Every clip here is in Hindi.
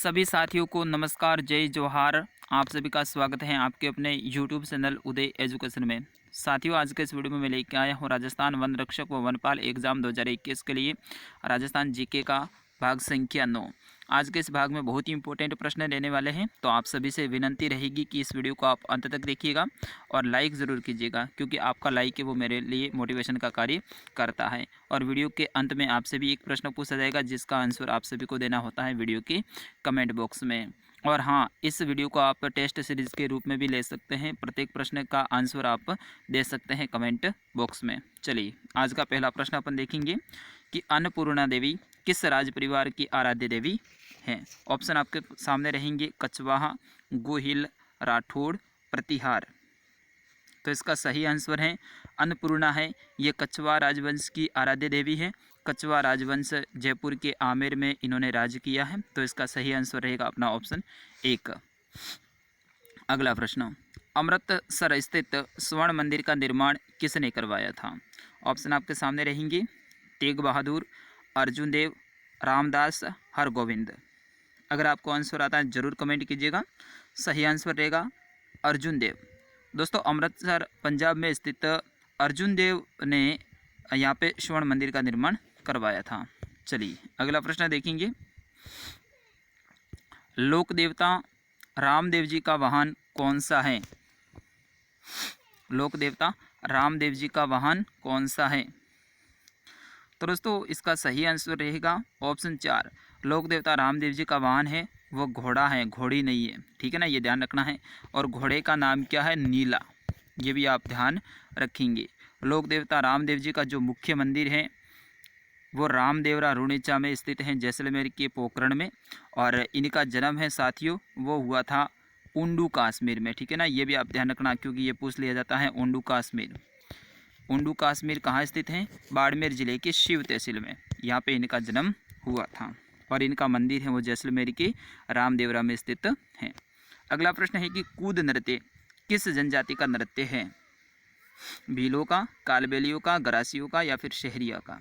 सभी साथियों को नमस्कार, जय जोहार। आप सभी का स्वागत है आपके अपने यूट्यूब चैनल उदय एजुकेशन में। साथियों, आज के इस वीडियो में मैं लेके आया हूँ राजस्थान वन रक्षक व वनपाल एग्ज़ाम 2021 के लिए राजस्थान जीके का भाग संख्या 9। आज के इस भाग में बहुत ही इंपॉर्टेंट प्रश्न लेने वाले हैं, तो आप सभी से विनती रहेगी कि इस वीडियो को आप अंत तक देखिएगा और लाइक ज़रूर कीजिएगा, क्योंकि आपका लाइक है वो मेरे लिए मोटिवेशन का कार्य करता है। और वीडियो के अंत में आपसे भी एक प्रश्न पूछा जाएगा, जिसका आंसर आप सभी को देना होता है वीडियो के कमेंट बॉक्स में। और हाँ, इस वीडियो को आप टेस्ट सीरीज़ के रूप में भी ले सकते हैं, प्रत्येक प्रश्न का आंसर आप दे सकते हैं कमेंट बॉक्स में। चलिए, आज का पहला प्रश्न अपन देखेंगे कि अन्नपूर्णा देवी किस राज परिवार की आराध्य देवी हैं। ऑप्शन आपके सामने रहेंगे कछवाहा, गोहिल, राठौड़, प्रतिहार। तो इसका सही आंसर है अन्नपूर्णा है। ये कछवाहा राजवंश की आराध्य देवी है। कछवाहा राजवंश जयपुर के आमेर में इन्होंने राज किया है। तो इसका सही आंसर रहेगा अपना ऑप्शन 1। अगला प्रश्न, अमृतसर स्थित स्वर्ण मंदिर का निर्माण किसने करवाया था। ऑप्शन आपके सामने रहेंगे तेग बहादुर, अर्जुन देव, रामदास, हरगोविंद। अगर आपको आंसर आता है ज़रूर कमेंट कीजिएगा। सही आंसर रहेगा अर्जुन देव। दोस्तों, अमृतसर पंजाब में स्थित अर्जुन देव ने यहाँ पे स्वर्ण मंदिर का निर्माण करवाया था। चलिए, अगला प्रश्न देखेंगे। लोक देवता रामदेव जी का वाहन कौन सा है। लोक देवता रामदेव जी का वाहन कौन सा है। तो दोस्तों, इसका सही आंसर रहेगा ऑप्शन 4। लोक देवता रामदेव जी का वाहन है वो घोड़ा है, घोड़ी नहीं है। ठीक है ना, ये ध्यान रखना है। और घोड़े का नाम क्या है, नीला। ये भी आप ध्यान रखेंगे। लोक देवता रामदेव जी का जो मुख्य मंदिर है वो रामदेवरा रुणीचा में स्थित है, जैसलमेर के पोखरण में। और इनका जन्म है साथियों वो हुआ था उंडू कश्मीर में। ठीक है ना, ये भी आप ध्यान रखना, क्योंकि ये पूछ लिया जाता है उंडू कश्मीर। उंडू कश्मीर कहाँ स्थित है, बाड़मेर जिले के शिव तहसील में। यहाँ पे इनका जन्म हुआ था। और इनका मंदिर है वो जैसलमेर के रामदेवरा में स्थित है। अगला प्रश्न है कि कूद नृत्य किस जनजाति का नृत्य है। भीलों का, कालबेलियों का, गरासियों का या फिर शहरिया का।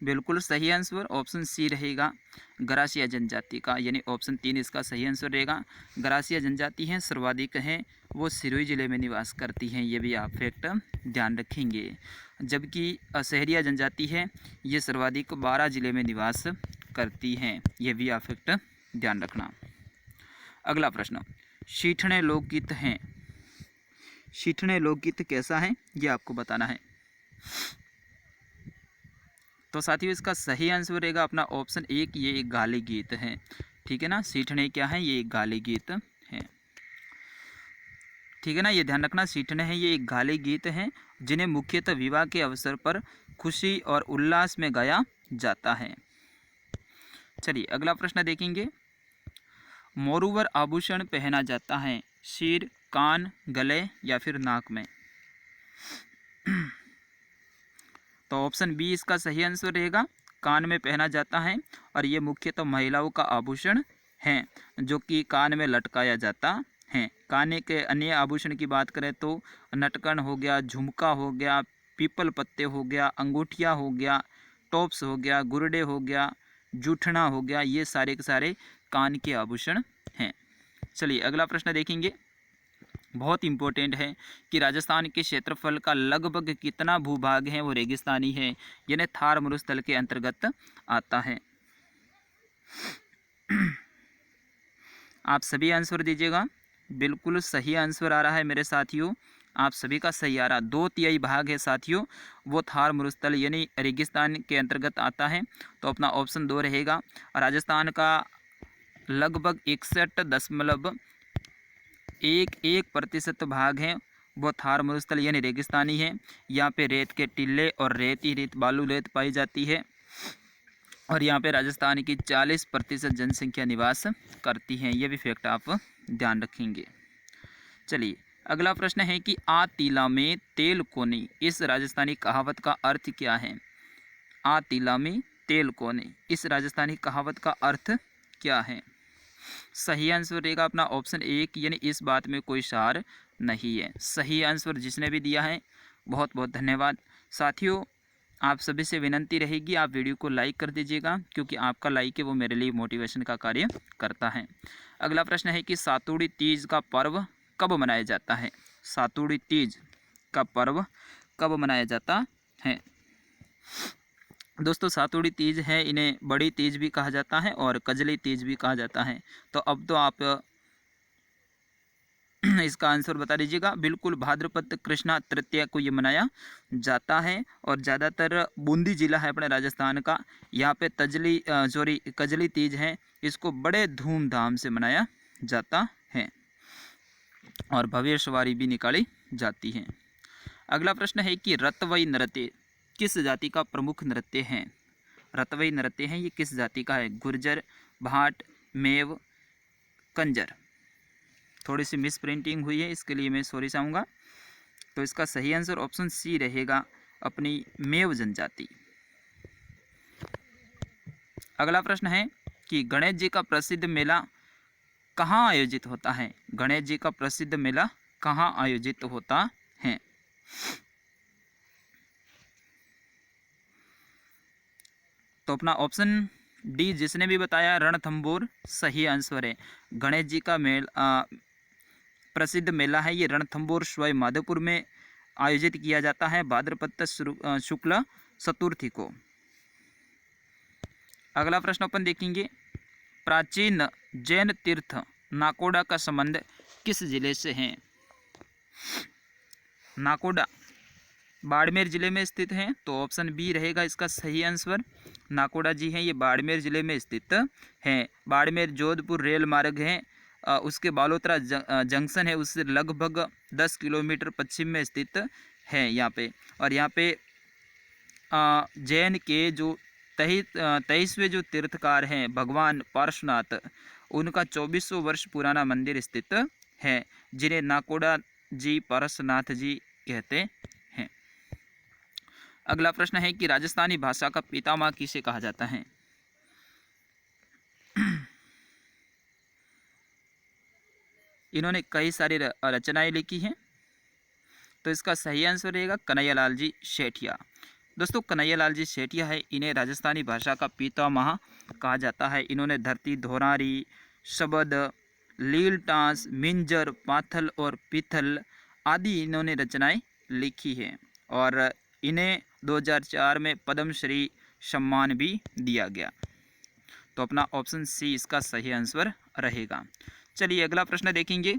बिल्कुल सही आंसर ऑप्शन सी रहेगा, गरासिया जनजाति का, यानी ऑप्शन 3 इसका सही आंसर रहेगा। गरासिया जनजाति हैं, सर्वाधिक हैं वो सिरोही जिले में निवास करती हैं। ये भी आप फैक्ट ध्यान रखेंगे। जबकि शहरिया जनजाति है ये सर्वाधिक 12 जिले में निवास करती हैं। ये भी आप फैक्ट ध्यान रखना। अगला प्रश्न, शीठणे लोकगीत हैं। शीठणे लोकगीत कैसा है ये आपको बताना है। तो साथियों, इसका सही आंसर रहेगा अपना ऑप्शन 1, ये एक गाली गीत है। ठीक है ना, सीठने क्या है, ये एक गाली गीत है। ठीक है ना, ये ध्यान रखना, सीठने है ये एक गाली गीत है, जिन्हें मुख्यतः विवाह के अवसर पर खुशी और उल्लास में गाया जाता है। चलिए, अगला प्रश्न देखेंगे। मोरूवर आभूषण पहना जाता है सिर, कान, गले या फिर नाक में। तो ऑप्शन बी इसका सही आंसर रहेगा, कान में पहना जाता है। और ये मुख्यतः महिलाओं का आभूषण है, जो कि कान में लटकाया जाता है। कान के अन्य आभूषण की बात करें तो नटकन हो गया, झुमका हो गया, पीपल पत्ते हो गया, अंगूठिया हो गया, टॉप्स हो गया, गुरडे हो गया, जूठना हो गया, ये सारे के सारे कान के आभूषण हैं। चलिए, अगला प्रश्न देखेंगे। बहुत इंपॉर्टेंट है कि राजस्थान के क्षेत्रफल का लगभग कितना भूभाग है वो रेगिस्तानी है, यानी थार मरुस्थल के अंतर्गत आता है। आप सभी आंसर दीजिएगा। बिल्कुल सही आंसर आ रहा है मेरे साथियों, आप सभी का सही आ रहा। 2/3 भाग है साथियों वो थार मरुस्थल यानी रेगिस्तान के अंतर्गत आता है। तो अपना ऑप्शन 2 रहेगा। राजस्थान का लगभग 61.11% भाग है वो थार मरुस्थल यानी रेगिस्तानी है। यहाँ पे रेत के टीले और रेत बालू रेत पाई जाती है। और यहाँ पे राजस्थान की 40% जनसंख्या निवास करती है। ये भी फैक्ट आप ध्यान रखेंगे। चलिए, अगला प्रश्न है कि आ तीला में तेल कोनी, इस राजस्थानी कहावत का अर्थ क्या है। आ तीला में तेल कोनी, इस राजस्थानी कहावत का अर्थ क्या है। सही आंसर रहेगा अपना ऑप्शन 1, यानी इस बात में कोई सार नहीं है। सही आंसर जिसने भी दिया है बहुत बहुत धन्यवाद। साथियों, आप सभी से विनंती रहेगी आप वीडियो को लाइक कर दीजिएगा, क्योंकि आपका लाइक है वो मेरे लिए मोटिवेशन का कार्य करता है। अगला प्रश्न है कि सातुड़ी तीज का पर्व कब मनाया जाता है? सातुड़ी तीज का पर्व कब मनाया जाता है? दोस्तों सातुड़ी तीज है, इन्हें बड़ी तीज भी कहा जाता है और कजली तीज भी कहा जाता है। तो अब तो आप इसका आंसर बता दीजिएगा। बिल्कुल भाद्रपद कृष्णा तृतीया को ये मनाया जाता है और ज़्यादातर बूंदी जिला है अपने राजस्थान का, यहाँ पे कजली तीज है, इसको बड़े धूमधाम से मनाया जाता है और भव्य सवारी भी निकाली जाती है। अगला प्रश्न है कि रतवई नृत्य किस जाति का प्रमुख नृत्य है? रतवई नृत्य है ये किस जाति का है? गुर्जर, भाट, मेव, कंजर। थोड़ी सी मिस प्रिंटिंग हुई है, इसके लिए मैं सॉरी चाहूँगा। तो इसका सही आंसर ऑप्शन सी रहेगा, अपनी मेव जनजाति। अगला प्रश्न है कि गणेश जी का प्रसिद्ध मेला कहाँ आयोजित होता है? गणेश जी का प्रसिद्ध मेला कहाँ आयोजित होता है? तो अपना ऑप्शन डी जिसने भी बताया रणथंभौर सही आंसर है। गणेश जी का प्रसिद्ध मेला है ये रणथंभौर सवाई माधोपुर में आयोजित किया जाता है भाद्रपद शुक्ल चतुर्थी को। अगला प्रश्न अपन देखेंगे, प्राचीन जैन तीर्थ नाकोड़ा का संबंध किस जिले से है? नाकोड़ा बाड़मेर जिले में स्थित है, तो ऑप्शन बी रहेगा इसका सही आंसर। नाकोड़ा जी हैं ये बाड़मेर जिले में स्थित हैं। बाड़मेर जोधपुर रेल मार्ग है, उसके बालोतरा जंक्शन है, उससे लगभग 10 किलोमीटर पश्चिम में स्थित है यहाँ पे। और यहाँ पे जैन के जो 23वें जो तीर्थकार हैं भगवान पार्श्वनाथ, उनका 2400 वर्ष पुराना मंदिर स्थित है, जिन्हें नाकोड़ा जी पार्श्वनाथ जी कहते हैं। अगला प्रश्न है कि राजस्थानी भाषा का पितामह किसे कहा जाता है? इन्होंने कई सारी रचनाएं लिखी हैं, तो इसका सही आंसर रहेगा कन्हैयालाल जी सेठिया। दोस्तों कन्हैयालाल जी सेठिया है, इन्हें राजस्थानी भाषा का पितामह कहा जाता है। इन्होंने धरती, धोरारी, शबद, लील टांस, मिंजर, पाथल और पीथल आदि इन्होंने रचनाएं लिखी हैं और इन्हें 2004 में पद्मश्री सम्मान भी दिया गया। तो अपना ऑप्शन सी इसका सही आंसर रहेगा। चलिए अगला प्रश्न देखेंगे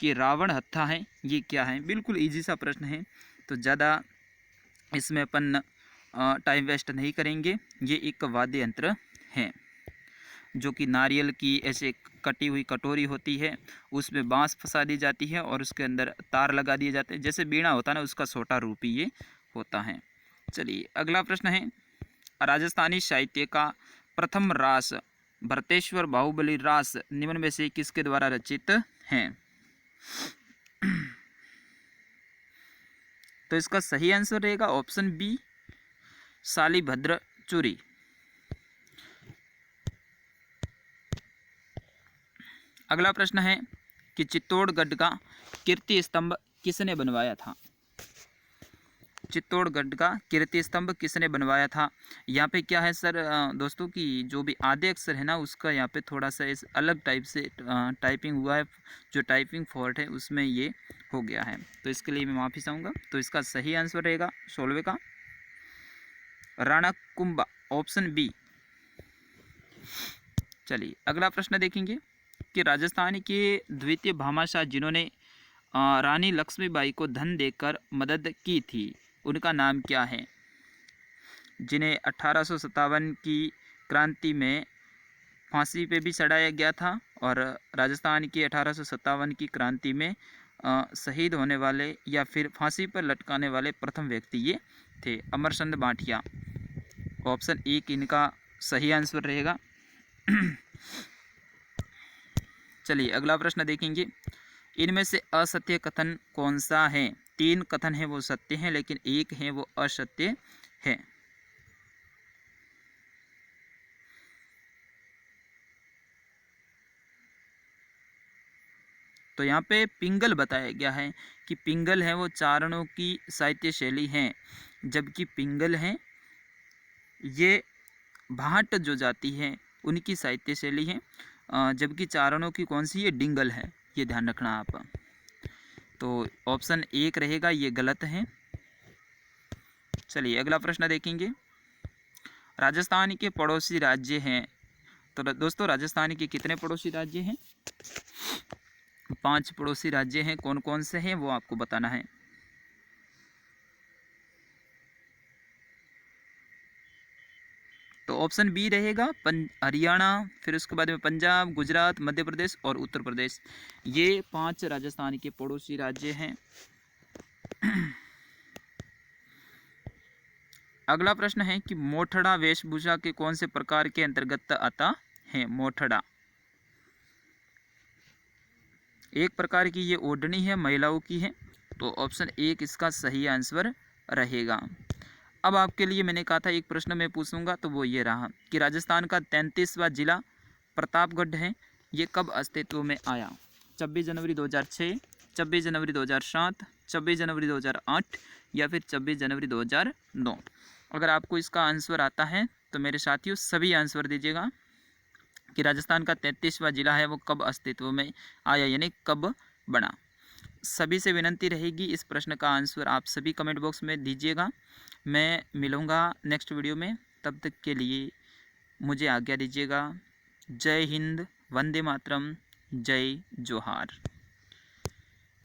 कि रावण हत्था है ये क्या है? बिल्कुल इजी सा प्रश्न है, तो ज़्यादा इसमें अपन टाइम वेस्ट नहीं करेंगे। ये एक वाद्य यंत्र है जो कि नारियल की ऐसे कटी हुई कटोरी होती है, उसमें बांस फंसा दी जाती है और उसके अंदर तार लगा दिए जाते हैं, जैसे बीड़ा होता है ना उसका छोटा रूप ही ये होता है। चलिए अगला प्रश्न है, राजस्थानी साहित्य का प्रथम रास भरतेश्वर बाहुबली रास निम्न में से किसके द्वारा रचित है? तो इसका सही आंसर रहेगा ऑप्शन बी शालिभद्र चूरी। अगला प्रश्न है कि चित्तौड़गढ़ का कीर्ति स्तंभ किसने बनवाया था? चित्तौड़गढ़ का कीर्ति स्तंभ किसने बनवाया था? यहाँ पे क्या है सर दोस्तों की जो भी आधे अक्षर है ना उसका यहाँ पे थोड़ा सा इस अलग टाइप से टाइपिंग हुआ है, जो टाइपिंग फॉल्ट है उसमें ये हो गया है, तो इसके लिए मैं माफ़ी चाहूँगा। तो इसका सही आंसर रहेगा 16वें का राणा कुंभा, ऑप्शन बी। चलिए अगला प्रश्न देखेंगे कि राजस्थान के द्वितीय भामाशाह जिन्होंने रानी लक्ष्मीबाई को धन देकर मदद की थी, उनका नाम क्या है? जिन्हें 1857 की क्रांति में फांसी पे भी चढ़ाया गया था और राजस्थान की 1857 की क्रांति में शहीद होने वाले या फिर फांसी पर लटकाने वाले प्रथम व्यक्ति ये थे, अमरचंद भाटिया। ऑप्शन ए इनका सही आंसर रहेगा। चलिए अगला प्रश्न देखेंगे, इनमें से असत्य कथन कौन सा है? 3 कथन है वो सत्य हैं, लेकिन एक है वो असत्य है। तो यहाँ पे पिंगल बताया गया है कि पिंगल है वो चारणों की साहित्य शैली है, जबकि पिंगल है ये भाट जो जाति है उनकी साहित्य शैली है, जबकि चारणों की कौन सी, ये डिंगल है। ये ध्यान रखना आप। तो ऑप्शन 1 रहेगा, ये गलत है। चलिए अगला प्रश्न देखेंगे। राजस्थान के पड़ोसी राज्य हैं, तो दोस्तों राजस्थान के कितने पड़ोसी राज्य हैं? 5 पड़ोसी राज्य हैं। कौन कौन से हैं वो आपको बताना है। तो ऑप्शन बी रहेगा हरियाणा, फिर उसके बाद में पंजाब, गुजरात, मध्य प्रदेश और उत्तर प्रदेश। ये 5 राजस्थान के पड़ोसी राज्य हैं। अगला प्रश्न है कि मोठड़ा वेशभूषा के कौन से प्रकार के अंतर्गत आता है? मोठड़ा एक प्रकार की ये ओढ़नी है, महिलाओं की है। तो ऑप्शन 1 इसका सही आंसर रहेगा। अब आपके लिए मैंने कहा था एक प्रश्न मैं पूछूंगा, तो वो ये रहा कि राजस्थान का 33वां जिला प्रतापगढ़ है, ये कब अस्तित्व में आया? 26 जनवरी 2006, 26 जनवरी 2007, 26 जनवरी 2008 या फिर 26 जनवरी 2009। अगर आपको इसका आंसर आता है तो मेरे साथियों सभी आंसर दीजिएगा कि राजस्थान का 33वां जिला है वो कब अस्तित्व में आया, यानी कब बना। सभी से विनती रहेगी इस प्रश्न का आंसर आप सभी कमेंट बॉक्स में दीजिएगा। मैं मिलूँगा नेक्स्ट वीडियो में, तब तक के लिए मुझे आज्ञा दीजिएगा। जय हिंद, वंदे मातरम, जय जोहार।